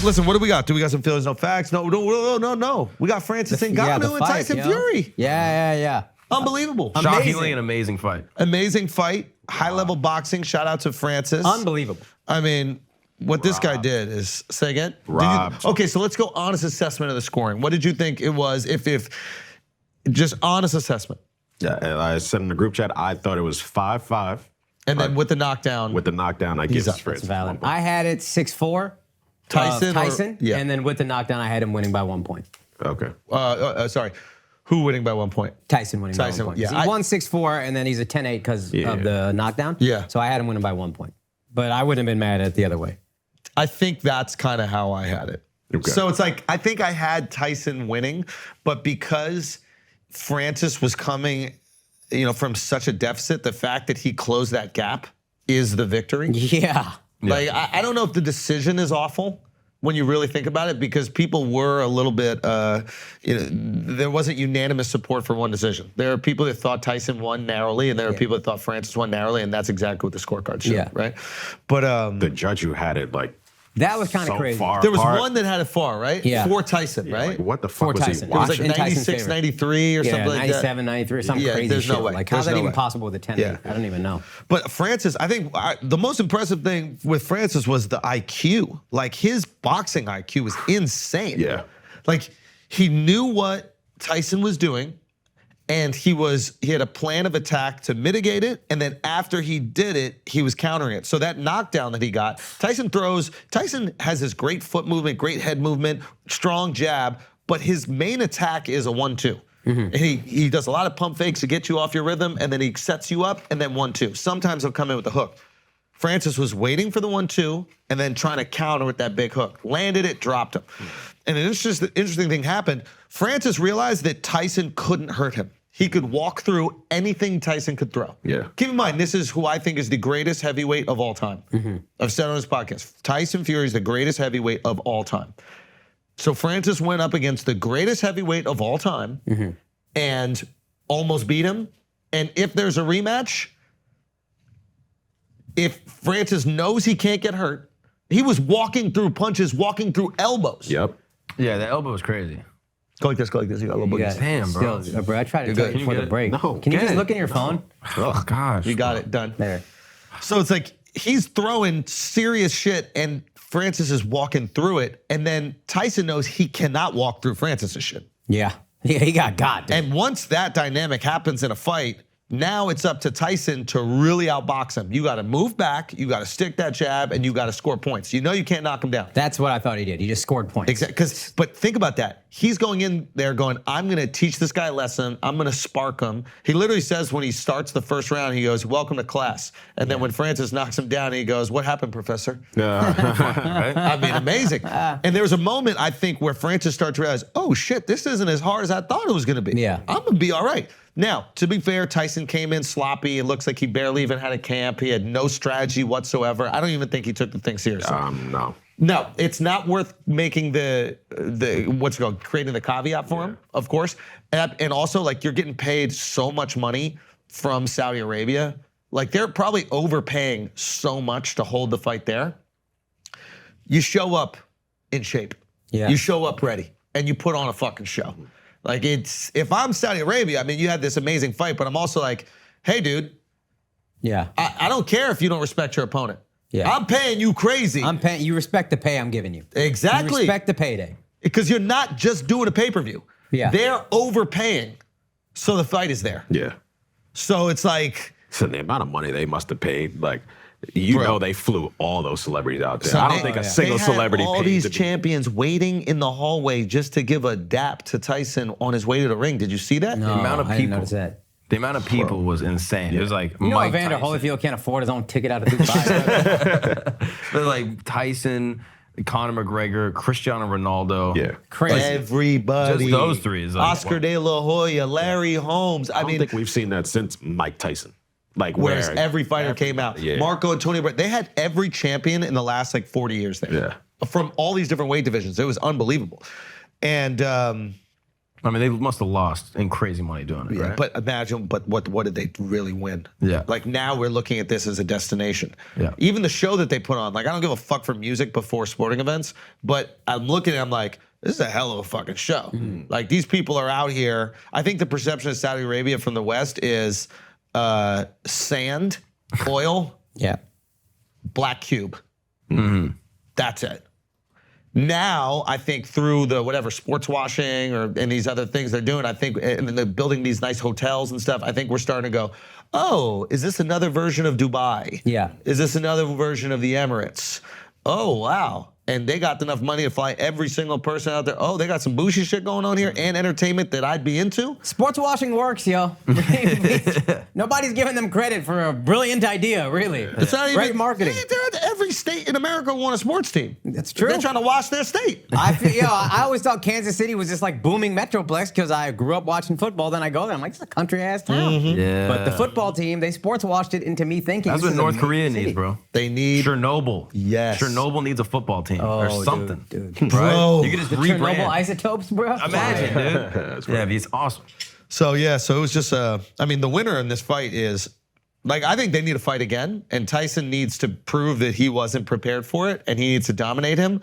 listen, what do we got? Do we got some feelings, no facts? No. We got Francis Ngannou and Tyson Fury. Yeah. Unbelievable. Shockingly an amazing fight. Amazing fight. High-level boxing. Shout out to Francis. Unbelievable. I mean, what this guy did is, say again? Okay, so let's go honest assessment of the scoring. What did you think it was, if just honest assessment? Yeah, I said in the group chat, I thought it was 5-5. And then with the knockdown. With the knockdown, I give up. Francis. That's valid. I had it 6-4. Tyson? Yeah. And then with the knockdown, I had him winning by 1 point. Okay. Sorry. Who winning by 1 point? Tyson winning by 1 point. Yeah, he won 6-4, and then he's a 10-8 because of the knockdown. Yeah. So I had him winning by 1 point. But I wouldn't have been mad at it the other way. I think that's kind of how I had it. Okay. So it's like, I think I had Tyson winning, but because Francis was coming, from such a deficit, the fact that he closed that gap is the victory. Yeah. Like, I don't know if the decision is awful when you really think about it, because people were a little bit, there wasn't unanimous support for one decision. There are people that thought Tyson won narrowly, and there are people that thought Francis won narrowly, and that's exactly what the scorecard showed, right? But the judge who had it, that was kind of crazy. There was one that had it far, right? Yeah. For Tyson, right? What the fuck For was Tyson. he It was watching? like 96, 93 or something like that. 97, 93, something crazy there's shit. no way. Like, how's There's that no even way. possible with a 10-8? Yeah. I don't even know. But Francis, I think the most impressive thing with Francis was the IQ. Like, his boxing IQ was insane. Yeah. Like, he knew what Tyson was doing, and he had a plan of attack to mitigate it, and then after he did it, he was countering it. So that knockdown that he got, Tyson has this great foot movement, great head movement, strong jab, but his main attack is a 1-2. And he does a lot of pump fakes to get you off your rhythm, and then he sets you up, and then 1-2. Sometimes he'll come in with a hook. Francis was waiting for the 1-2 and then trying to counter with that big hook. Landed it, dropped him. And an interesting thing happened. Francis realized that Tyson couldn't hurt him. He could walk through anything Tyson could throw. Yeah. Keep in mind, this is who I think is the greatest heavyweight of all time. I've said on this podcast, Tyson Fury is the greatest heavyweight of all time. So Francis went up against the greatest heavyweight of all time and almost beat him. And if there's a rematch, if Francis knows he can't get hurt, he was walking through punches, walking through elbows. Yep. Yeah, the elbow was crazy. Go like this. You got a little boogies. Damn, bro. Bro, I tried to tell you before the break. No, Can you get just it. look in your phone? Oh, gosh. You got it, done. There. So it's like he's throwing serious shit and Francis is walking through it. And then Tyson knows he cannot walk through Francis's shit. Yeah, he got dude. And once that dynamic happens in a fight, now it's up to Tyson to really outbox him. You got to move back, you got to stick that jab, and you got to score points. You know you can't knock him down. That's what I thought he did. He just scored points. Exactly. But think about that. He's going in there going, I'm going to teach this guy a lesson. I'm going to spark him. He literally says when he starts the first round, he goes, welcome to class. And then when Francis knocks him down, he goes, what happened, professor? I mean, amazing. And there was a moment, I think, where Francis started to realize, oh, shit, this isn't as hard as I thought it was going to be. Yeah. I'm going to be all right. Now, to be fair, Tyson came in sloppy. It looks like he barely even had a camp. He had no strategy whatsoever. I don't even think he took the thing seriously. No. No, it's not worth making the what's it called, creating the caveat for him, of course. And also, like, you're getting paid so much money from Saudi Arabia. Like, they're probably overpaying so much to hold the fight there. You show up in shape. Yeah. You show up ready, and you put on a fucking show. Like, if I'm Saudi Arabia, I mean, you had this amazing fight, but I'm also like, hey, dude, Yeah. I don't care if you don't respect your opponent. Yeah. I'm paying you crazy. I'm paying. You respect the pay I'm giving you. Exactly. You respect the payday. Because you're not just doing a pay-per-view. Yeah. They're overpaying, so the fight is there. Yeah. So it's like, So the amount of money they must have paid, you know, they flew all those celebrities out there. So I don't think a single they had celebrity all paid these to be- champions waiting in the hallway just to give a dap to Tyson on his way to the ring. Did you see that? No, The amount of I didn't people. notice that. The amount of people was insane. It was like You know, Mike Evander Tyson. Holyfield can't afford his own ticket out of Dubai. But like Tyson, Conor McGregor, Cristiano Ronaldo. Yeah. Crazy. Everybody. Just those three is like, Oscar De La Hoya, Larry Holmes. I don't think we've seen that since Mike Tyson. Whereas every fighter came out. Yeah. Marco Antonio, they had every champion in the last 40 years there. Yeah. From all these different weight divisions. It was unbelievable. And I mean, they must have lost in crazy money doing it, right? But imagine, what did they really win? Yeah. Like now we're looking at this as a destination. Yeah. Even the show that they put on, like I don't give a fuck for music before sporting events, but I'm looking at it, I'm like, this is a hell of a fucking show. Like these people are out here. I think the perception of Saudi Arabia from the West is sand, oil, Yeah. black cube. That's it. Now, I think through the whatever sports washing and these other things they're doing, I think, and they're building these nice hotels and stuff, I think we're starting to go, oh, is this another version of Dubai? Yeah. Is this another version of the Emirates? Oh, wow. And they got enough money to fly every single person out there. Oh, they got some bougie shit going on here and entertainment that I'd be into. Sports washing works, yo. Nobody's giving them credit for a brilliant idea, really. It's not Great even marketing. Every state in America won a sports team. That's true. They're trying to wash their state. I always thought Kansas City was just like booming metroplex because I grew up watching football. Then I go there, I'm like, it's a country ass town. Yeah. But the football team, they sports washed it into me thinking. That's this what is a North major Korea city. needs, bro. They need Chernobyl. Yes. Chernobyl needs a football team or Oh, something. dude. Right? Bro. You could just The rebrand. Chernobyl isotopes, bro. Imagine, dude. Yeah, it's awesome. So it was just I mean, the winner in this fight is, like, I think they need to fight again, and Tyson needs to prove that he wasn't prepared for it, and he needs to dominate him,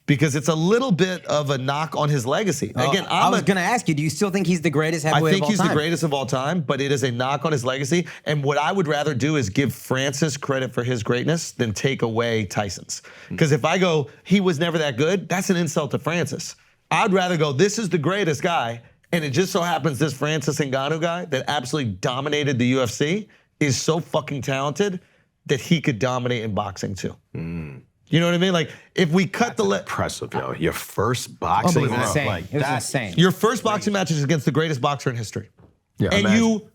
because it's a little bit of a knock on his legacy. Again, I was going to ask you, do you still think he's the greatest I heavyweight think of all he's time? the greatest of all time, but it is a knock on his legacy. And what I would rather do is give Francis credit for his greatness than take away Tyson's. Because if I go, he was never that good, that's an insult to Francis. I'd rather go, this is the greatest guy, and it just so happens this Francis Ngannou guy that absolutely dominated the UFC is so fucking talented that he could dominate in boxing too. You know what I mean? Like, if we cut Impressive, yo. Your first boxing It was match, insane. like It was that. insane. your first boxing match is against the greatest boxer in history. Yeah, And imagine. you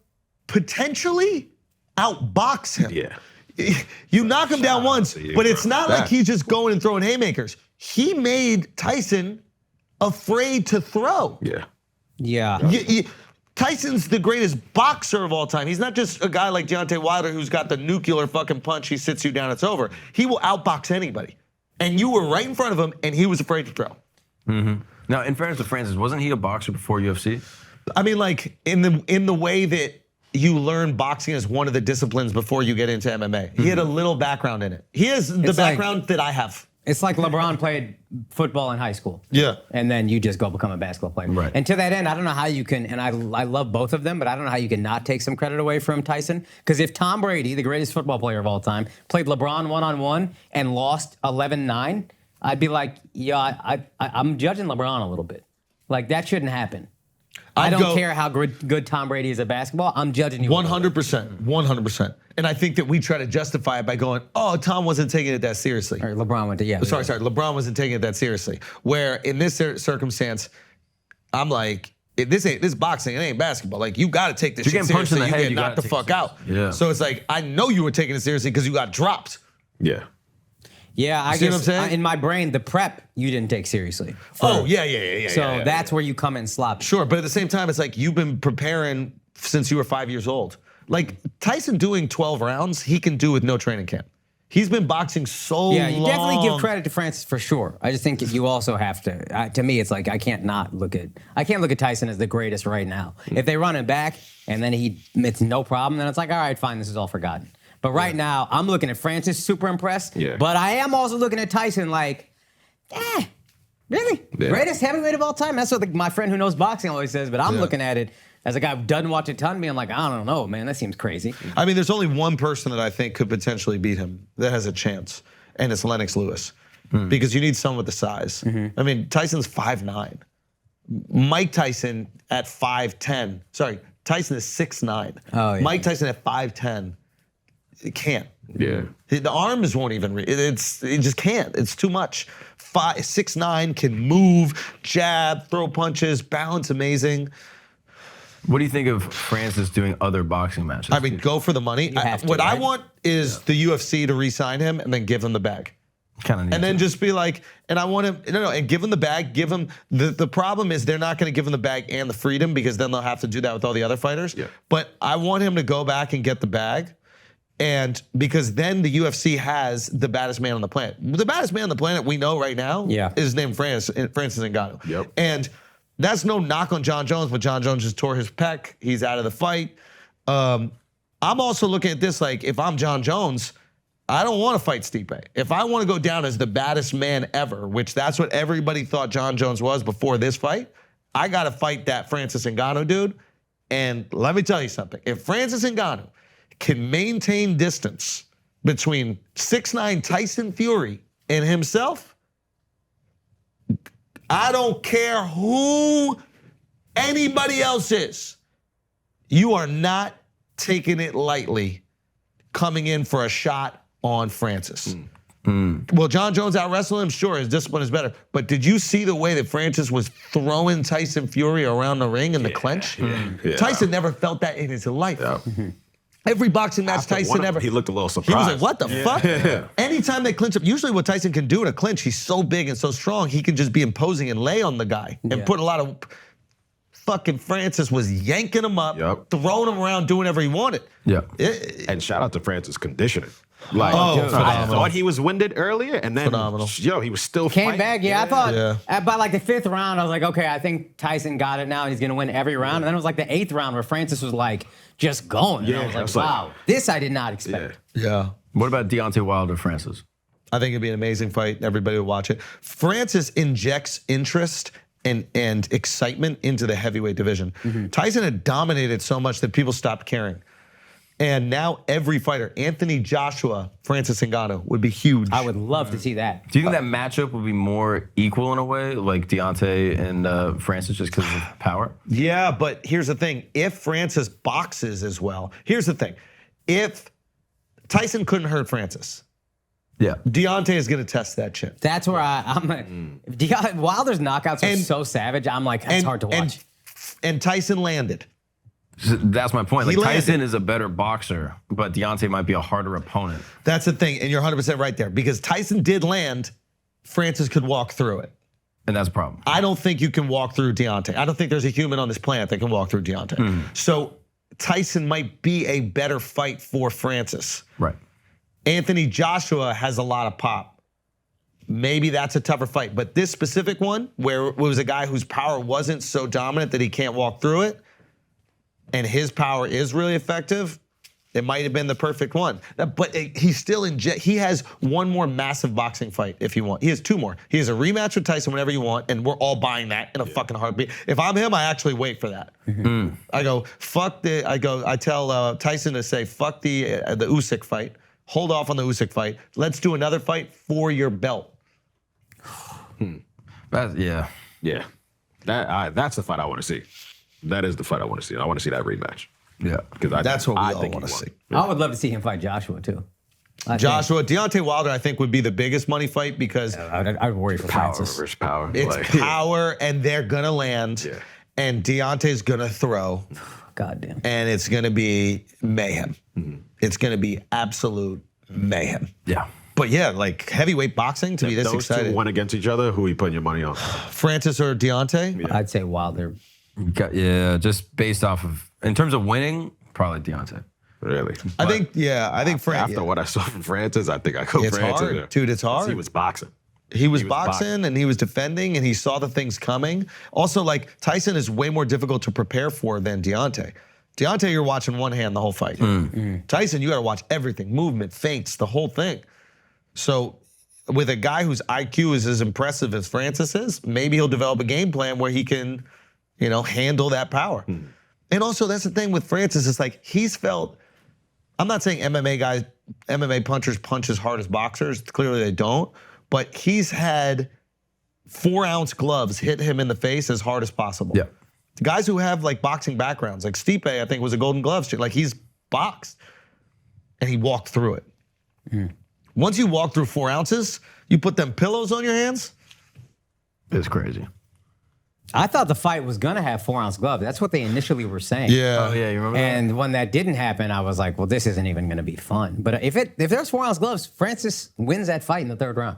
potentially outbox him. Yeah. You knock him down once, to you, but it's bro. not like he's just going and throwing haymakers. He made Tyson afraid to throw. Yeah. Yeah. Tyson's the greatest boxer of all time. He's not just a guy like Deontay Wilder who's got the nuclear fucking punch. He sits you down, it's over. He will outbox anybody. And you were right in front of him, and he was afraid to throw. Now, in fairness to Francis, wasn't he a boxer before UFC? I mean, like, in the way that you learn boxing as one of the disciplines before you get into MMA. He had a little background in it. He has the It's like- background that I have. It's like LeBron played football in high school. Yeah. And then you just go become a basketball player. Right. And to that end, I don't know how you can, and I love both of them, but I don't know how you can not take some credit away from Tyson. Because if Tom Brady, the greatest football player of all time, played LeBron one-on-one and lost 11-9, I'd be like, yeah, I'm judging LeBron a little bit. Like, that shouldn't happen. I don't care how good Tom Brady is at basketball. I'm judging you. 100%. 100%. And I think that we try to justify it by going, oh, Tom wasn't taking it that seriously. Or LeBron went to, yeah. Sorry, LeBron wasn't taking it that seriously. Where in this circumstance, I'm like, this ain't boxing, it ain't basketball. Like, you got to take this You're shit getting punched in seriously. the You head, get you knocked gotta the take it fuck out. Yeah. So it's like, I know you were taking it seriously because you got dropped. Yeah. Yeah, I See what guess I'm saying? in my brain, the prep you didn't take seriously. Oh, yeah. So that's where you come in sloppy. Sure, but at the same time, it's like you've been preparing since you were 5 years old. Like Tyson doing 12 rounds, he can do with no training camp. He's been boxing so long. Yeah, you definitely give credit to Francis for sure. I just think you also have to. To me, it's like I can't look at Tyson as the greatest right now. If they run him back and then it's no problem, then it's like, all right, fine, this is all forgotten. But right now, I'm looking at Francis, super impressed. Yeah. But I am also looking at Tyson like, really? Yeah. Greatest heavyweight of all time? That's what my friend who knows boxing always says. But I'm looking at it as a guy who doesn't watch a ton. I'm like, I don't know, man. That seems crazy. I mean, there's only one person that I think could potentially beat him that has a chance, and it's Lennox Lewis. Because you need someone with the size. I mean, Tyson's 5'9". Mike Tyson at 5'10". Sorry, Tyson is 6'9". Oh, yeah. Mike Tyson at 5'10". It can't. Yeah. The arms won't even. It just can't. It's too much. 6'9", can move, jab, throw punches, balance amazing. What do you think of Francis doing other boxing matches? I mean, go for the money. have to, What I right? want is the UFC to re-sign him and then give him the bag. kind of. And then just be like, and I want him, and give him the bag, give him, the problem is they're not going to give him the bag and the freedom because then they'll have to do that with all the other fighters. Yeah. But I want him to go back and get the bag. And because then the UFC has the baddest man on the planet. The baddest man on the planet we know right now Yeah. is named Francis Ngannou. Yep. And That's no knock on John Jones, but John Jones just tore his pec. He's out of the fight. I'm also looking at this like, if I'm John Jones, I don't want to fight Stipe. If I want to go down as the baddest man ever, which that's what everybody thought John Jones was before this fight, I got to fight that Francis Ngannou dude. And let me tell you something. If Francis Ngannou can maintain distance between 6'9" Tyson Fury and himself, I don't care who anybody else is, you are not taking it lightly coming in for a shot on Francis. Will John Jones out-wrestle him? Sure, his discipline is better. But did you see the way that Francis was throwing Tyson Fury around the ring in the clinch? Tyson never felt that in his life. Every boxing match Tyson ever. He looked a little He surprised. was like, what the fuck? Anytime they clinch up, usually what Tyson can do in a clinch, he's so big and so strong, he can just be imposing and lay on the guy and put a lot of. Fucking Francis was yanking him up, throwing him around, doing whatever he wanted. And shout out to Francis' conditioning. Like, phenomenal. I thought he was winded earlier, and then, he was still Came fighting. back, I thought by like the 5th round, I was like, okay, I think Tyson got it now, and he's gonna win every round. And then it was like the 8th round where Francis was like just going. And I was like, wow, this I did not expect. Yeah. What about Deontay Wilder, Francis? I think it'd be an amazing fight. Everybody would watch it. Francis injects interest and excitement into the heavyweight division. Tyson had dominated so much that people stopped caring. And now every fighter, Anthony Joshua, Francis Ngannou, would be huge. I would love to see that. Do you think that matchup would be more equal in a way, like Deontay and Francis, just because of power? Yeah, but here's the thing. If Francis boxes as well, here's the thing. If Tyson couldn't hurt Francis, Deontay is going to test that chin. That's where I'm like, Wilder's knockouts are so savage. I'm like, that's hard to watch. And Tyson landed. That's my point. Like, He Tyson landed. is a better boxer, but Deontay might be a harder opponent. That's the thing, and you're 100% right there. Because Tyson did land, Francis could walk through it. And that's a problem. I don't think you can walk through Deontay. I don't think there's a human on this planet that can walk through Deontay. So Tyson might be a better fight for Francis. Right. Anthony Joshua has a lot of pop. Maybe that's a tougher fight. But this specific one, where it was a guy whose power wasn't so dominant that he can't walk through it, and his power is really effective, it might have been the perfect one. But he's still he has one more massive boxing fight if you want. He has 2 more. He has a rematch with Tyson whenever you want, and we're all buying that in a fucking heartbeat. If I'm him, I actually wait for that. I go, I tell Tyson to say, fuck the Usyk fight. Hold off on the Usyk fight. Let's do another fight for your belt. That's That's the fight I want to see. That is the fight I want to see. I want to see that rematch. Yeah. Because That's what we all think want to he won. see. I would love to see him fight Joshua too. Deontay Wilder, I think, would be the biggest money fight because I'd worry for Power Francis. versus power. it's power and they're gonna land, and Deontay's gonna throw, Goddamn. and it's gonna be mayhem. It's gonna be absolute mayhem. Yeah. But yeah, like heavyweight boxing to be this Those excited. two went against each other. Who are you putting your money on? Francis or Deontay? I'd say Wilder. Yeah, just based off of, in terms of winning, probably Deontay. Really? I think Francis. After what I saw from Francis, I think I go It's Francis. hard, dude. It's hard. He was boxing. He was boxing and he was defending and he saw the things coming. Also, like, Tyson is way more difficult to prepare for than Deontay. Deontay, you're watching one hand the whole fight. Tyson, you got to watch everything, movement, feints, the whole thing. So with a guy whose IQ is as impressive as Francis is, maybe he'll develop a game plan where he can, handle that power. And also, that's the thing with Francis, is like he's felt, I'm not saying MMA punchers punch as hard as boxers. Clearly they don't. But he's had 4-ounce gloves hit him in the face as hard as possible. Yeah. The guys who have like boxing backgrounds, like Stipe, I think was a Golden Gloves. Like he's boxed and he walked through it. Once you walk through 4 ounces, you put them pillows on your hands. It's crazy. I thought the fight was gonna have 4-ounce gloves. That's what they initially were saying. Yeah. Oh, yeah, you remember that? And when that didn't happen, I was like, well, this isn't even gonna be fun. But if there's 4-ounce gloves, Francis wins that fight in the 3rd round.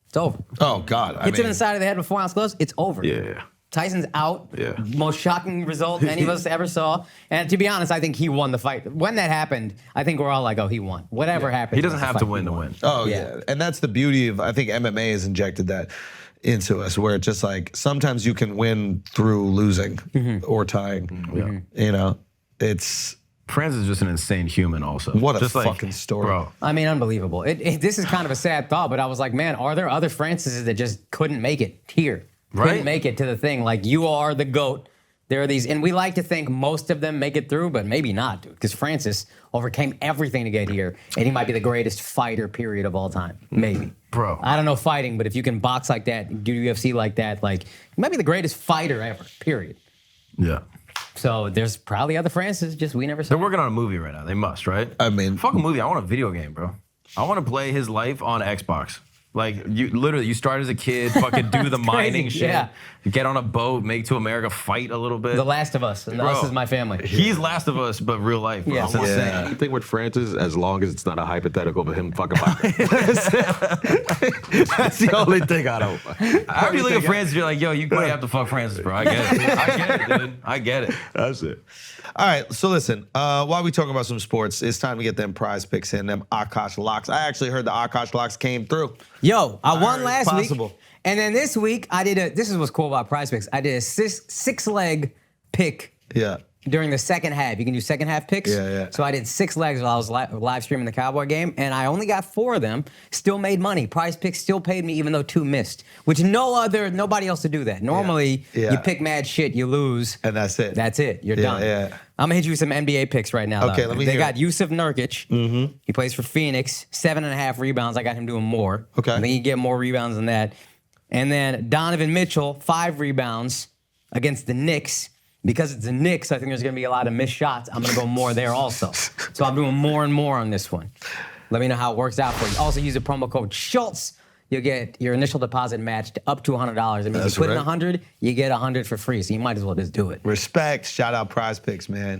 It's over. Oh, God. Hits him in the side of the head with 4-ounce gloves, it's over. Yeah. Tyson's out. Yeah. Most shocking result any of us ever saw. And to be honest, I think he won the fight. When that happened, I think we're all like, oh, he won. Whatever happened. He doesn't have to win to win. Oh, yeah. And that's the beauty of, I think MMA has injected that. into us, where it's just like sometimes you can win through losing or tying. You know, it's Francis is just an insane human also. what a just fucking story. Bro. I mean, unbelievable. This is kind of a sad thought, but I was like, man, are there other Francises that just couldn't make it here? Couldn't Right? make it to the thing. Like, you are the GOAT. There are these, and we like to think most of them make it through, but maybe not, dude. Because Francis overcame everything to get here, and he might be the greatest fighter, period, of all time. Maybe. Bro. I don't know fighting, but if you can box like that, do UFC like that, like, he might be the greatest fighter ever, period. Yeah. So there's probably other Francis, just we never saw. They're working on a movie right now. They must, right? I mean- fuck a movie. I want a video game, bro. I want to play his life on Xbox. Like, you start as a kid, fucking do the mining crazy, shit, yeah. get on a boat, make to America, fight a little bit. The Last of Us, and Bro, Us is my family. He's Last of Us, but real life, bro. Yeah. It's insane. Yeah. Anything with Francis, as long as it's not a hypothetical of him fucking my That's the only thing I don't. After you look at Francis, you're like, yo, you might have to fuck Francis, bro. I get it. I get it, dude. I get it. That's it. All right, so listen, while we talking about some sports, it's time to get them prize picks in, them Akaash locks. I actually heard the Akaash locks came through. Yo, I won heard last possible. week. And then this week, this is what's cool about prize picks. I did a six-leg pick Yeah. during the second half. You can do second half picks. Yeah, yeah. So I did 6 legs while I was live streaming the Cowboy game, and I only got 4 of them. Still made money. Prize picks still paid me, even though 2 missed, which nobody else to do that. Normally, Yeah. you pick mad shit, you lose. And that's it. That's it. You're Yeah, done. yeah. I'm gonna hit you with some NBA picks right now. Okay, though. let me They hear got it. Yusuf Nurkic. He plays for Phoenix. 7.5 rebounds. I got him doing more. Okay. I think he get more rebounds than that. And then Donovan Mitchell, 5 rebounds against the Knicks. Because it's the Knicks, I think there's gonna be a lot of missed shots. I'm gonna go more there also. So I'm doing more and more on this one. Let me know how it works out for you. Also use the promo code Schulz. You'll get your initial deposit matched up to $100. It means That's you put in right. 100, you get 100 for free. So you might as well just do it. Respect. Shout out prize picks, man.